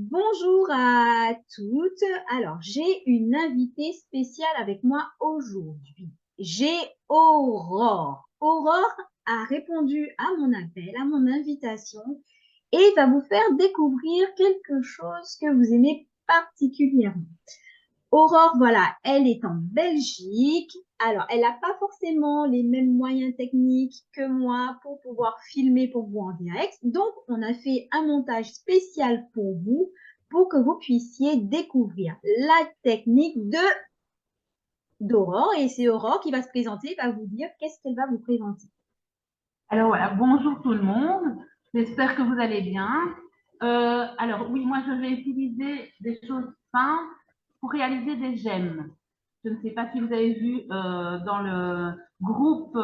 Bonjour à toutes. Alors, j'ai une invitée spéciale avec moi aujourd'hui. J'ai Aurore. Aurore a répondu à mon appel, à mon invitation et va vous faire découvrir quelque chose que vous aimez particulièrement. Aurore, voilà, elle est en Belgique. Alors, elle n'a pas forcément les mêmes moyens techniques que moi pour pouvoir filmer pour vous en direct. Donc, on a fait un montage spécial pour que vous puissiez découvrir la technique d'Aurore. Et c'est Aurore qui va se présenter, va vous dire qu'est-ce qu'elle va vous présenter. Alors voilà, bonjour tout le monde. J'espère que vous allez bien. Alors oui, moi je vais utiliser des choses simples pour réaliser des gemmes. Je ne sais pas si vous avez vu dans le groupe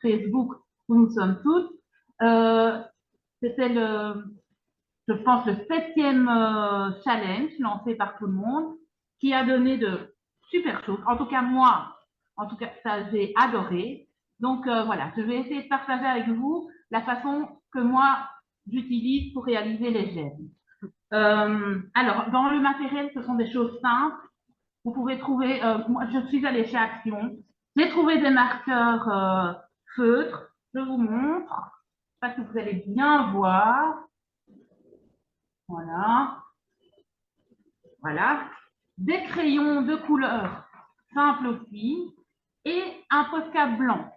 Facebook où nous sommes toutes. Euh, C'était je pense, le 7e challenge lancé par tout le monde qui a donné de super choses. En tout cas, moi, en tout cas, ça, j'ai adoré. Donc, voilà, je vais essayer de partager avec vous la façon que moi, j'utilise pour réaliser les gemmes. Alors, dans le matériel, ce sont des choses simples. Vous pouvez trouver, moi, je suis allée chez Action. J'ai trouvé des marqueurs feutres. Je vous montre. Je sais pas si vous allez bien voir. Voilà. Voilà. Des crayons de couleur simple aussi et un Posca blanc.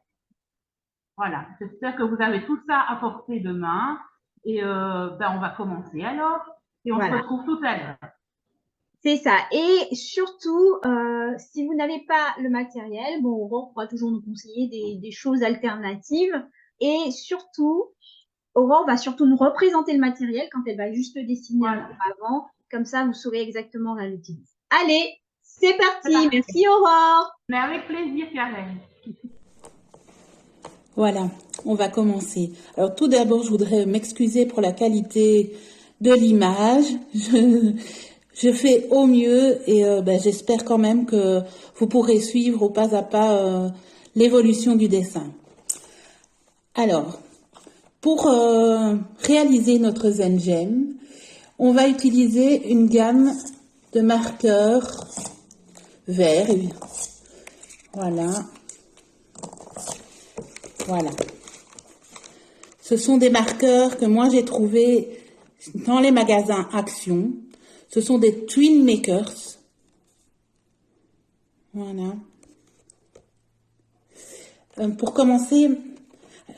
Voilà. J'espère que vous avez tout ça à portée de main. Et on va commencer alors. Et on se Voilà, retrouve tout à l'heure. c'est ça. Et surtout, si vous n'avez pas le matériel, bon, Aurore pourra toujours nous conseiller des choses alternatives. Et surtout, Aurore va surtout nous représenter le matériel quand elle va juste le dessiner un Voilà. peu avant. Comme ça, vous saurez exactement l'utiliser. Allez, c'est C'est parti. parti. Merci Aurore. Mais avec plaisir, Karen. Voilà, on va commencer. Alors tout d'abord, je voudrais m'excuser pour la qualité de l'image. Je fais au mieux et j'espère quand même que vous pourrez suivre au pas à pas l'évolution du dessin. Alors, pour réaliser notre Zen Gem, on va utiliser une gamme de marqueurs verts. Voilà. Voilà. Ce sont des marqueurs que moi j'ai trouvés dans les magasins Action. Ce sont des Twin Makers. Voilà. Pour commencer,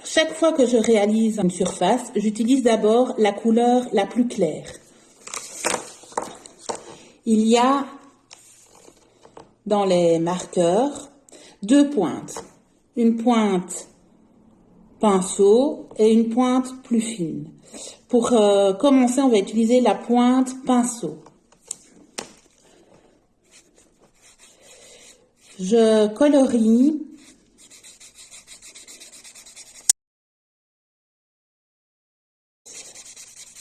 chaque fois que je réalise une surface, j'utilise d'abord la couleur la plus claire. Il y a dans les marqueurs deux pointes. Une pointe pinceau et une pointe plus fine. Pour commencer, on va utiliser la pointe pinceau. Je colorie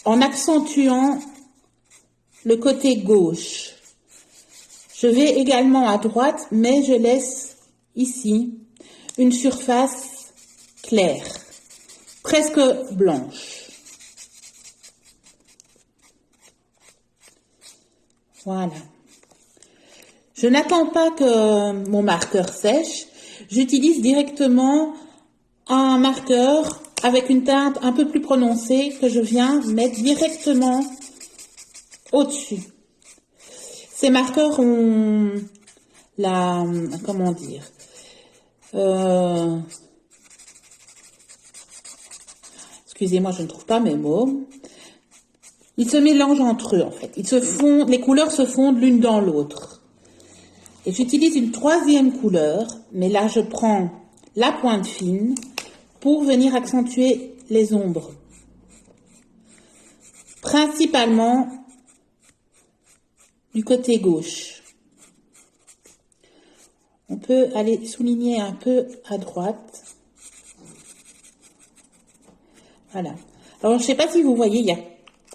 en accentuant le côté gauche. Je vais également à droite, mais je laisse ici une surface claire, presque blanche. Voilà. Je n'attends pas que mon marqueur sèche. J'utilise directement un marqueur avec une teinte un peu plus prononcée que je viens mettre directement au-dessus. Ces marqueurs ont comment dire, excusez-moi, je ne trouve pas mes mots. Ils se mélangent entre eux, en fait. Les couleurs se fondent l'une dans l'autre. Et j'utilise une troisième couleur, mais là, je prends la pointe fine pour venir accentuer les ombres. Principalement du côté gauche. On peut aller souligner un peu à droite. Voilà. Alors, je ne sais pas si vous voyez, il y a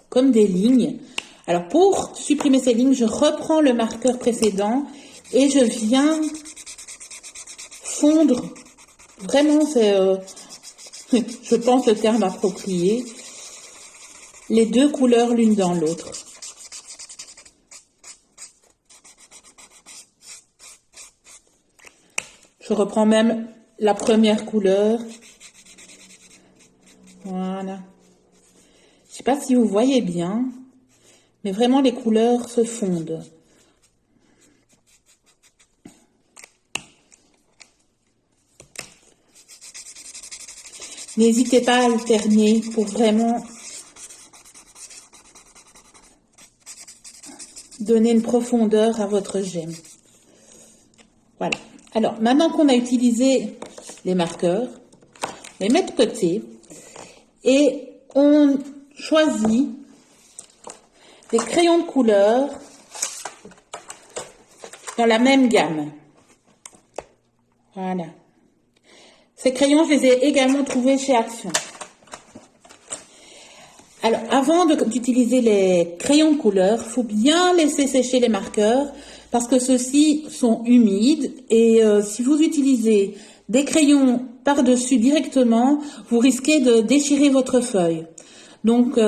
comme des lignes. Alors, pour supprimer ces lignes, je reprends le marqueur précédent et je viens fondre. Vraiment, c'est, je pense, le terme approprié. Les deux couleurs l'une dans l'autre. Je reprends même la première couleur. Voilà. Je ne sais pas si vous voyez bien, mais vraiment les couleurs se fondent. N'hésitez pas à alterner pour vraiment donner une profondeur à votre gemme. Voilà. Alors, maintenant qu'on a utilisé les marqueurs, on les met de côté et on choisit des crayons de couleur dans la même gamme. Voilà. Ces crayons, je les ai également trouvés chez Action. Alors, avant d'utiliser les crayons de couleur, il faut bien laisser sécher les marqueurs parce que ceux-ci sont humides et si vous utilisez des crayons par-dessus directement, vous risquez de déchirer votre feuille. Donc,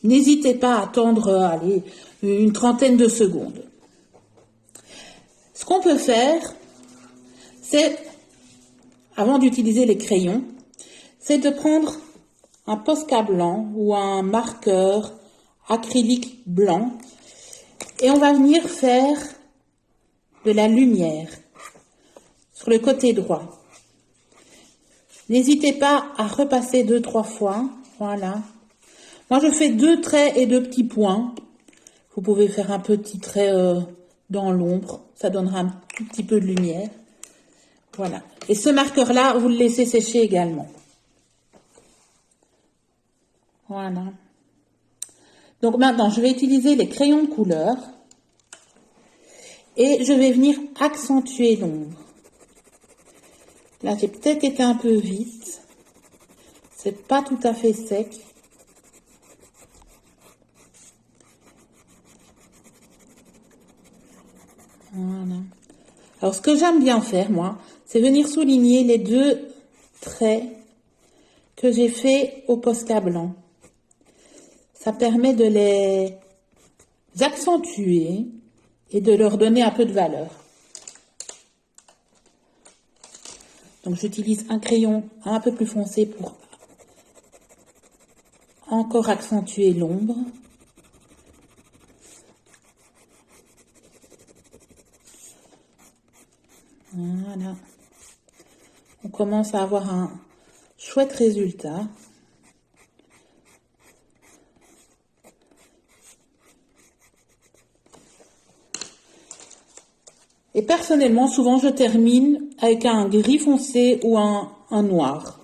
n'hésitez pas à attendre allez, une trentaine de secondes. Ce qu'on peut faire, c'est, avant d'utiliser les crayons, c'est de prendre un Posca blanc ou un marqueur acrylique blanc et on va venir faire de la lumière sur le côté droit. N'hésitez pas à repasser 2-3 fois. Voilà. Moi, je fais 2 traits et 2 petits points. Vous pouvez faire un petit trait dans l'ombre. Ça donnera un tout petit peu de lumière. Voilà. Et ce marqueur-là, vous le laissez sécher également. Voilà. Donc maintenant, je vais utiliser les crayons de couleur et je vais venir accentuer l'ombre. Là, j'ai peut-être été un peu vite. C'est pas tout à fait sec. Voilà. Alors, ce que j'aime bien faire, moi, c'est venir souligner les 2 traits que j'ai fait au Posca blanc. Ça permet de les accentuer et de leur donner un peu de valeur. Donc, j'utilise un crayon un peu plus foncé pour encore accentuer l'ombre. Voilà. On commence à avoir un chouette résultat. Et personnellement, souvent, je termine avec un gris foncé ou un noir.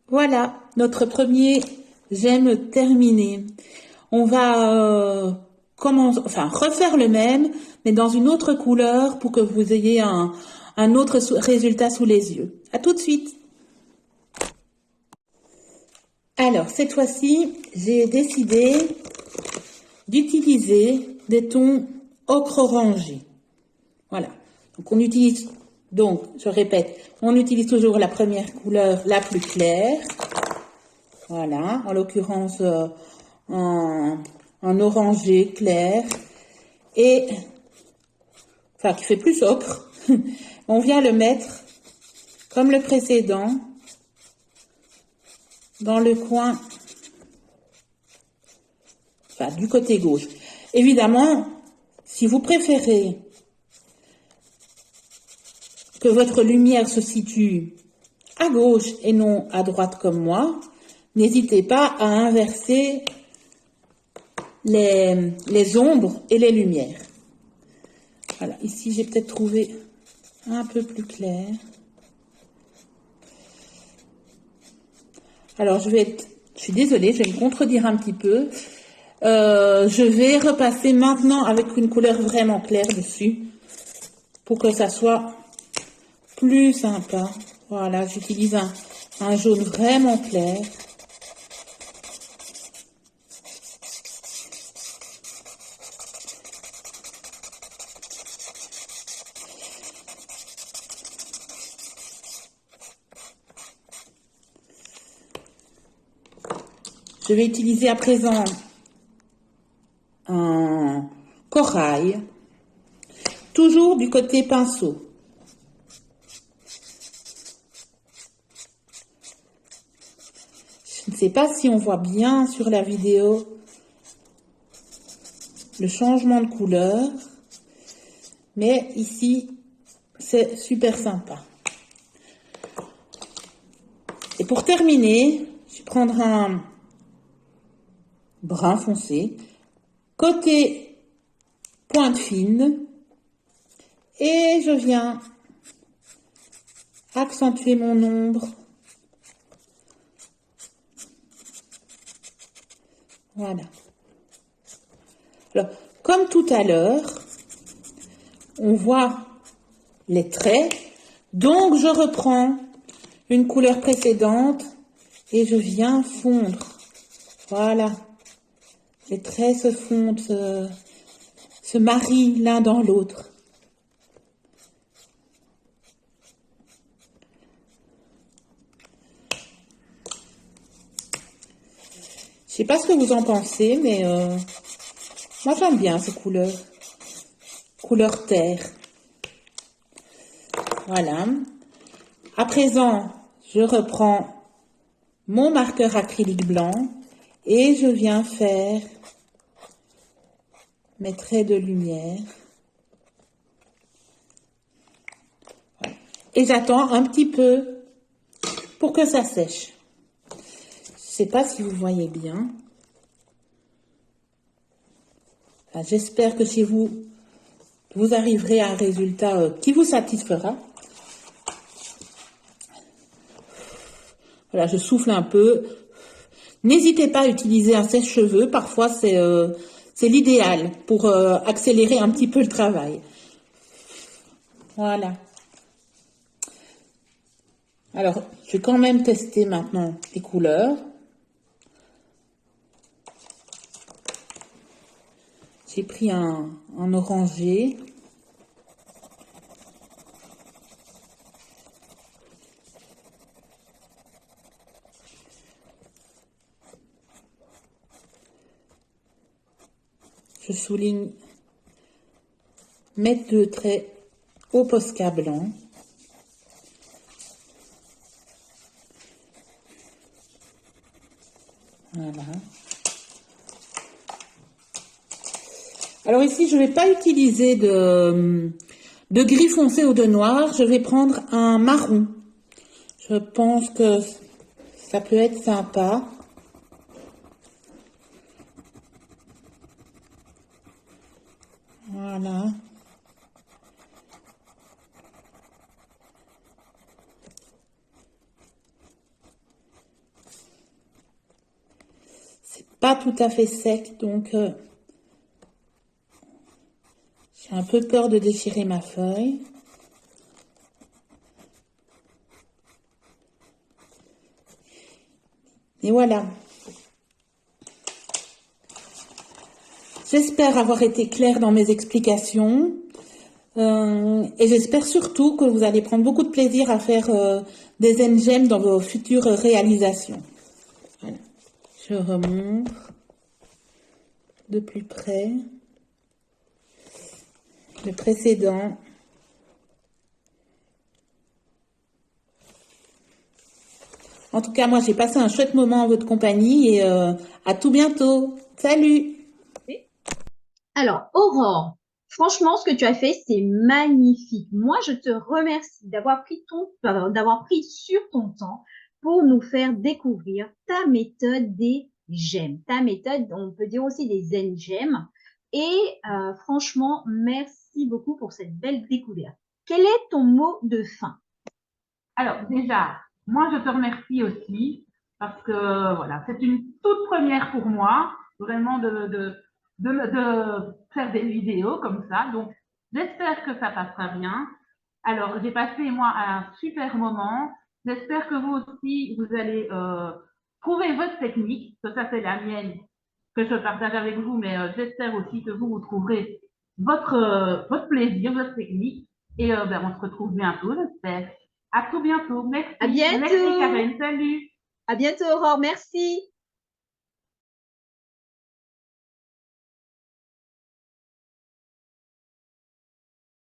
Voilà, notre premier gemme terminé. On va refaire le même, mais dans une autre couleur pour que vous ayez un autre résultat sous les yeux. À tout de suite. Alors, cette fois-ci, j'ai décidé d'utiliser des tons ocre orangé. Voilà. Donc, je répète, on utilise toujours la première couleur la plus claire. Voilà, en l'occurrence, un orangé clair et qui fait plus ocre. On vient le mettre comme le précédent dans le coin du côté gauche. Évidemment, si vous préférez que votre lumière se situe à gauche et non à droite comme moi, n'hésitez pas à inverser les ombres et les lumières. Voilà, ici j'ai peut-être trouvé un peu plus clair. Alors je suis désolée, je vais me contredire un petit peu. Je vais repasser maintenant avec une couleur vraiment claire dessus pour que ça soit plus sympa. Voilà, j'utilise un jaune vraiment clair. Je vais utiliser à présent un corail, toujours du côté pinceau. Je ne sais pas si on voit bien sur la vidéo le changement de couleur, mais ici, c'est super sympa. Et pour terminer, je vais prendre un brun foncé, côté pointe fine, et je viens accentuer mon ombre. Voilà. Alors, comme tout à l'heure, on voit les traits, donc je reprends une couleur précédente et je viens fondre. Voilà. Les traits se fondent, se marient l'un dans l'autre. Je sais pas ce que vous en pensez, mais moi j'aime bien ces couleurs. Couleur terre. Voilà. À présent, je reprends mon marqueur acrylique blanc et je viens faire mes traits de lumière. Voilà. Et j'attends un petit peu pour que ça sèche. Je ne sais pas si vous voyez bien. Enfin, j'espère que chez vous, vous arriverez à un résultat qui vous satisfera. Voilà, je souffle un peu. N'hésitez pas à utiliser un sèche-cheveux. Parfois, c'est l'idéal pour accélérer un petit peu le travail. Voilà. Alors, je vais quand même tester maintenant les couleurs. J'ai pris un orangé. Je souligne mes 2 traits au Posca blanc. Voilà. Alors ici, je ne vais pas utiliser de gris foncé ou de noir. Je vais prendre un marron. Je pense que ça peut être sympa. Voilà. C'est pas tout à fait sec, donc j'ai un peu peur de déchirer ma feuille. Et voilà. J'espère avoir été claire dans mes explications. Et j'espère surtout que vous allez prendre beaucoup de plaisir à faire des NGEM dans vos futures réalisations. Voilà. Je remonte de plus près. Le précédent. En tout cas, moi, j'ai passé un chouette moment en votre compagnie et à tout bientôt. Salut! Alors, Aurore, franchement, ce que tu as fait, c'est magnifique. Moi, je te remercie d'avoir pris sur ton temps pour nous faire découvrir ta méthode des GEM. Ta méthode, on peut dire aussi des NGEM. Et franchement, merci beaucoup pour cette belle découverte. Quel est ton mot de fin? Alors déjà, moi je te remercie aussi parce que voilà, c'est une toute première pour moi, vraiment de faire des vidéos comme ça. Donc j'espère que ça passera bien. Alors j'ai passé moi un super moment. J'espère que vous aussi vous allez trouver votre technique. Ça c'est la mienne que je partage avec vous, mais j'espère aussi que vous trouverez votre plaisir, votre technique. Et ben, on se retrouve bientôt, j'espère. À tout bientôt. Merci. À bientôt. Merci Karen. Salut. À bientôt, Aurore. Merci.